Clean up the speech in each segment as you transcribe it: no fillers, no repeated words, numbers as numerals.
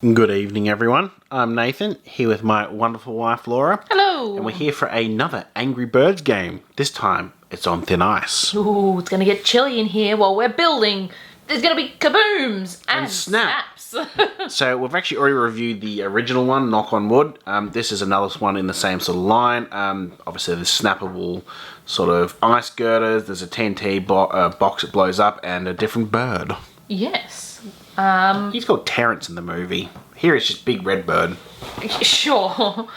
Good evening, everyone. I'm Nathan, here with my wonderful wife, Laura. Hello! And we're here for another Angry Birds game. This time, it's on thin ice. Ooh, it's going to get chilly in here while we're building. There's going to be kabooms and snaps. So, we've actually already reviewed the original one, Knock on Wood. This is another one in the same sort of line. Obviously, there's snappable sort of ice girders, there's a TNT box that blows up, and a different bird. Yes. He's called Terrence in the movie. Here it's just Big Red Bird. Sure.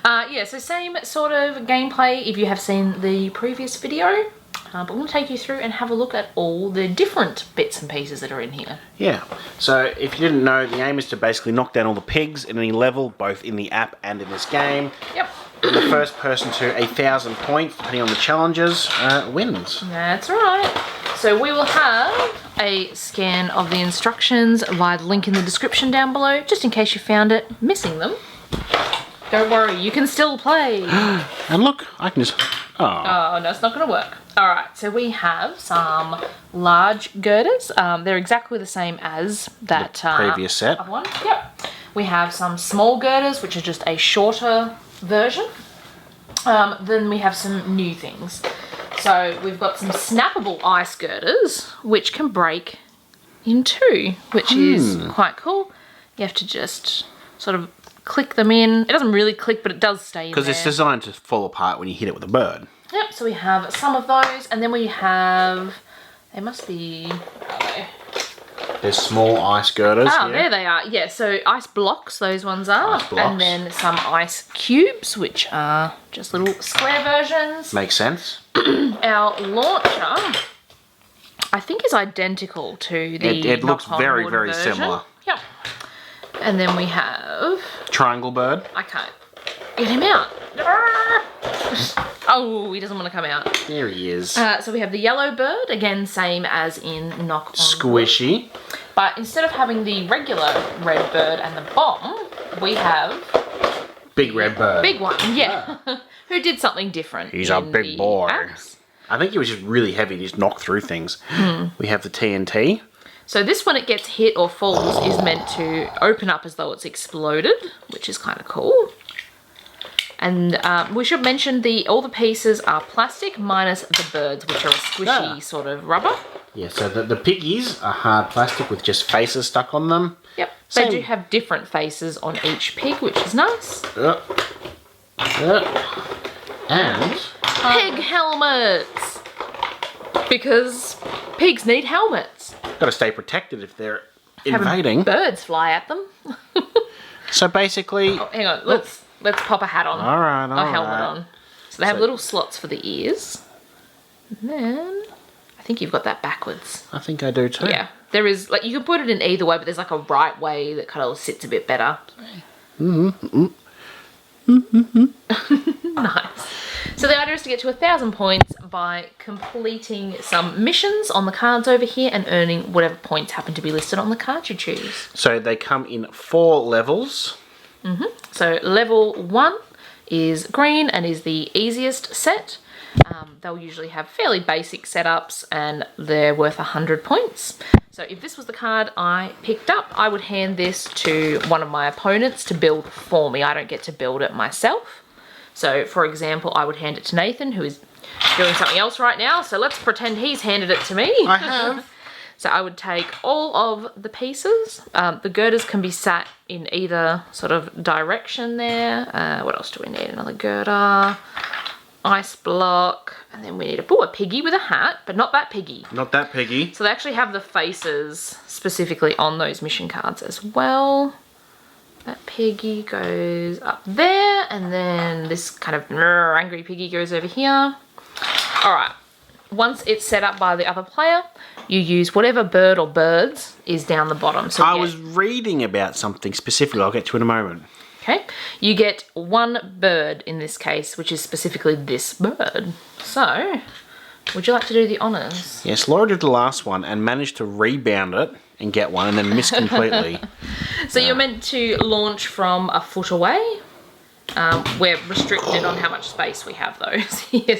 Yeah, so same sort of gameplay if you have seen the previous video. But I'm going to take you through and have a look at all the different bits and pieces that are in here. Yeah. So if you didn't know, the aim is to basically knock down all the pigs in any level, both in the app and in this game. Yep. The first person to 1,000 points, depending on the challenges, wins. That's right. So we will have a scan of the instructions via the link in the description down below, just in case you found it missing them. Don't worry, you can still play. And look, I can just... Oh, no, it's not going to work. Alright, so we have some large girders. They're exactly the same as that previous set. One. Yep. We have some small girders, which are just a shorter version. Then we have some new things. So we've got some snappable ice girders, which can break in two, which is quite cool. You have to just sort of click them in. It doesn't really click, but it does stay in there. Because it's designed to fall apart when you hit it with a bird. Yep, so we have some of those, and then we have, they must be, where are they? There's small ice girders. Oh, there they are. Yeah, so ice blocks, those ones are. Ice blocks. And then some ice cubes, which are just little square versions. Makes sense. Our launcher, I think, is identical to the It looks Knock on very, Wood very version. similar. Yep. And then we have, Triangle bird. I can't get him out. Oh, he doesn't want to come out. There he is. So we have the yellow bird, again, same as in Knock on Squishy. Wood. But instead of having the regular red bird and the bomb, we have... Big Red Bird. Big one, yeah. Who did something different. He's a big boy. Apps. I think he was just really heavy. He just knocked through things. We have the TNT. So this, when it gets hit or falls, is meant to open up as though it's exploded, which is kind of cool. And we should mention all the pieces are plastic minus the birds, which are a squishy sort of rubber. Yeah, so the piggies are hard plastic with just faces stuck on them. Yep. Same. They do have different faces on each pig, which is nice. And Pig helmets! Because pigs need helmets. got to stay protected if they're invading. Birds fly at them. So basically... Oh, hang on, let's pop a hat on. All right, a helmet on. So they have little slots for the ears. And then I think you've got that backwards. I think I do too. Yeah. There is, like, you can put it in either way, but there's like a right way that kind of sits a bit better. Nice. So the idea is to get to 1,000 points by completing some missions on the cards over here and earning whatever points happen to be listed on the card you choose. So they come in 4 levels. So level 1 is green and is the easiest set. They'll usually have fairly basic setups and they're worth 100 points. So if this was the card I picked up, I would hand this to one of my opponents to build for me. I don't get to build it myself. So for example, I would hand it to Nathan, who is doing something else right now. So let's pretend he's handed it to me. I have. So I would take all of the pieces. The girders can be sat in either sort of direction there. What else do we need? Another girder, ice block, and then we need a piggy with a hat, but not that piggy. Not that piggy. So they actually have the faces specifically on those mission cards as well. That piggy goes up there, and then this kind of angry piggy goes over here. All right. Once it's set up by the other player, you use whatever bird or birds is down the bottom. So I was reading about something specific. I'll get to in a moment. Okay, you get one bird in this case, which is specifically this bird. So, would you like to do the honours? Yes, Laura did the last one and managed to rebound it and get one and then miss completely. So you're meant to launch from a foot away. We're restricted on how much space we have those here,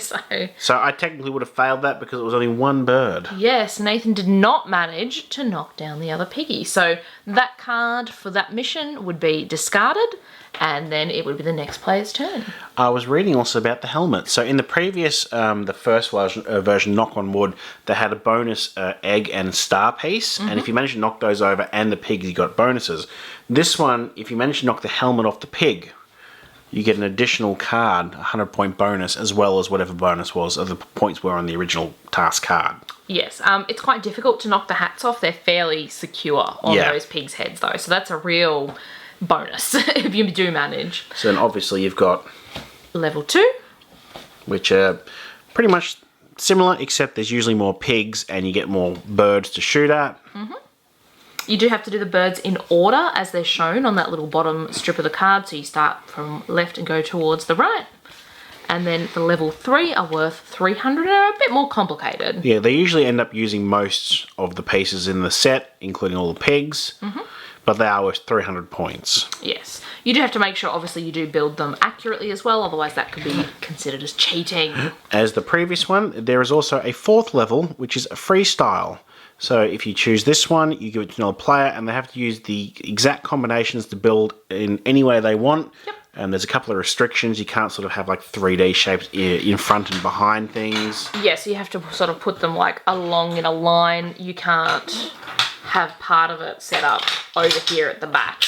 So I technically would have failed that because it was only one bird. Yes, Nathan did not manage to knock down the other piggy. So that card for that mission would be discarded, and then it would be the next player's turn. I was reading also about the helmet. So in the previous, the first version, Knock on Wood, they had a bonus egg and star piece. And if you managed to knock those over and the pigs, you got bonuses. This one, if you manage to knock the helmet off the pig, you get an additional card, 100-point bonus, as well as whatever bonus was, or the points were on the original task card. Yes, it's quite difficult to knock the hats off. They're fairly secure on those pigs' heads, though. So that's a real bonus if you do manage. So then obviously you've got level 2, which are pretty much similar, except there's usually more pigs and you get more birds to shoot at. You do have to do the birds in order as they're shown on that little bottom strip of the card. So you start from left and go towards the right. And then for level 3 are worth 300 and are a bit more complicated. Yeah, they usually end up using most of the pieces in the set, including all the pigs. But they are worth 300 points. Yes. You do have to make sure, obviously, you do build them accurately as well. Otherwise, that could be considered as cheating. As the previous one, there is also a 4th level, which is a freestyle. So if you choose this one, you give it to another player, and they have to use the exact combinations to build in any way they want. And there's a couple of restrictions. You can't sort of have like 3D shapes in front and behind things. Yes, you have to sort of put them like along in a line. You can't have part of it set up over here at the back.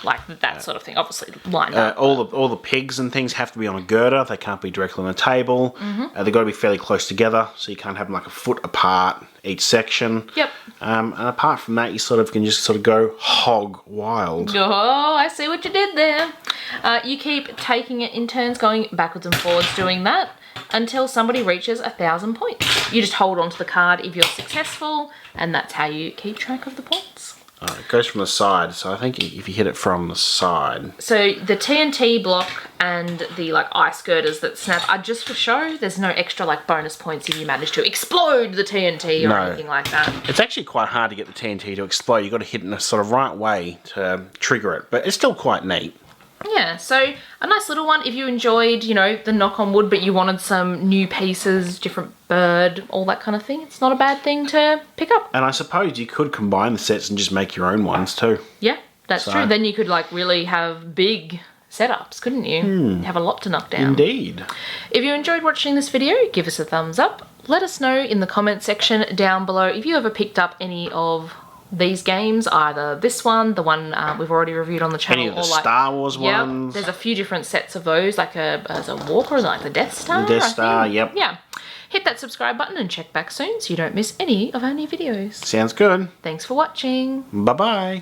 Like that sort of thing, obviously lined up. All the pigs and things have to be on a girder. They can't be directly on the table. They've got to be fairly close together, so you can't have them like a foot apart each section. And apart from that, you sort of can just sort of go hog wild. Oh, I see what you did there. You keep taking it in turns, going backwards and forwards, doing that until somebody reaches 1,000 points. You just hold onto the card if you're successful, and that's how you keep track of the points. It goes from the side, so I think if you hit it from the side. So the TNT block and the like ice girders that snap are just for show. There's no extra like bonus points if you manage to explode the TNT or anything like that. It's actually quite hard to get the TNT to explode. You've got to hit it in a sort of right way to trigger it, but it's still quite neat. Yeah, so a nice little one if you enjoyed, you know, the Knock on Wood, but you wanted some new pieces, different bird, all that kind of thing. It's not a bad thing to pick up. And I suppose you could combine the sets and just make your own ones too. Yeah, that's true. Then you could like really have big setups, couldn't you? Have a lot to knock down. Indeed. If you enjoyed watching this video, give us a thumbs up. Let us know in the comment section down below if you ever picked up any of these games, either this one, the one we've already reviewed on the channel, any of the or like Star Wars ones. There's a few different sets of those, like as a walker, like the Death Star. The Death Star, yep. Yeah. Hit that subscribe button and check back soon so you don't miss any of our new videos. Sounds good. Thanks for watching. Bye-bye.